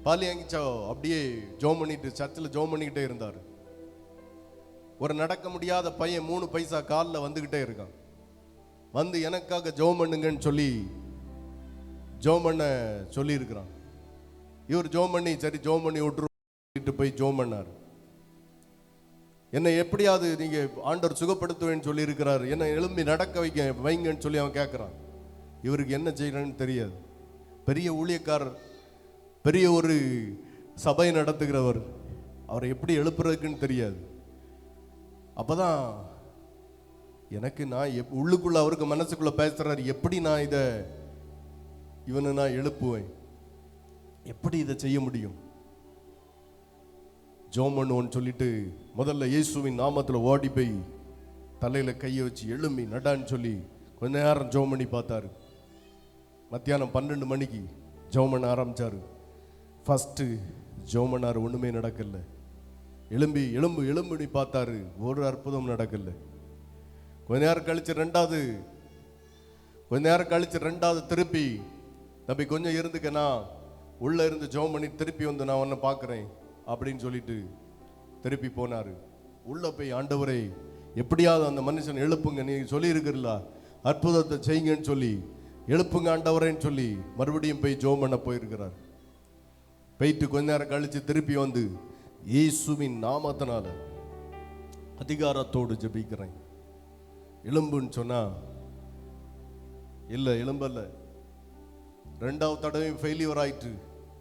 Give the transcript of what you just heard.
பாலியங்கிச்சா அப்படியே ஜோம் பண்ணிட்டு சர்ச்சில் ஜோம் பண்ணிக்கிட்டே இருந்தார். ஒரு நடக்க முடியாத பையன் 3 பைசா காலில் வந்துக்கிட்டே இருக்கான். வந்து எனக்காக ஜோம் பண்ணுங்கன்னு சொல்லி ஜோம் பண்ண சொல்லி இருக்கிறான். இவர் ஜோம் பண்ணி சரி ஜோம் பண்ணி விட்டுட்டு போய் ஜோம் பண்ணார். என்னை எப்படியாவது நீங்க ஆண்டவர் சுகப்படுத்துவேன்னு சொல்லி இருக்கிறார், என்னை எழும்பி நடக்க வைங்கன்னு சொல்லி அவன் கேட்கிறான். இவருக்கு என்ன செய்யறன்னு தெரியாது. பெரிய ஊழியக்காரர், பெரிய ஒரு சபை நடத்துகிறவர், அவரை எப்படி எழுப்புறதுக்குன்னு தெரியாது. அப்பதான் எனக்கு நான் உள்ளுக்குள்ள அவருக்கு மனசுக்குள்ள பேசுறாரு, எப்படி நான் இவனை நான் எழுப்புவேன், எப்படி இதை செய்ய முடியும், ஜோம் பண்ணுவோன்னு சொல்லிட்டு முதல்ல இயேசுவின் நாமத்தில் ஓடி போய் தலையில கையை வச்சு எழும்பி நடான்னு சொல்லி கொஞ்ச நேரம் ஜோம் பண்ணி பார்த்தாரு. மத்தியானம் 12 மணிக்கு ஜோம் பண்ண ஆரம்பிச்சாரு. ஃபர்ஸ்ட் ஜோம் பண்ணாரு, ஒண்ணுமே நடக்கல. எலும்பி பார்த்தாரு, ஒரு அற்புதம் நடக்கல. கொஞ்ச நேரம் கழிச்சு ரெண்டாவது திருப்பி தம்பி கொஞ்சம் இருந்துக்கனா, உள்ள இருந்து ஜோம் பண்ணி திருப்பி வந்து நான் உன்னை பார்க்குறேன் அப்படின்னு சொல்லிட்டு திருப்பி போனாரு. உள்ள போய் ஆண்டவரே எப்படியாவது அந்த மனுஷன் எழுப்புங்க, நீங்க சொல்லி இருக்கிறீங்களா அற்புதத்தை செய்யுங்கன்னு சொல்லி எழுப்புங்க ஆண்டவரேன்னு சொல்லி மறுபடியும் போய் ஜோம் பண்ண போயிருக்கிறார். போயிட்டு கொஞ்ச நேரம் கழிச்சு திருப்பி வந்து இயேசுவின் நாமத்தினால அதிகாரத்தோடு ஜெபிக்கிறேன் எலும்புன்னு சொன்னா இல்ல எலும்பல்ல. 2வது தடவை ஃபெயிலியர் ஆயிட்டு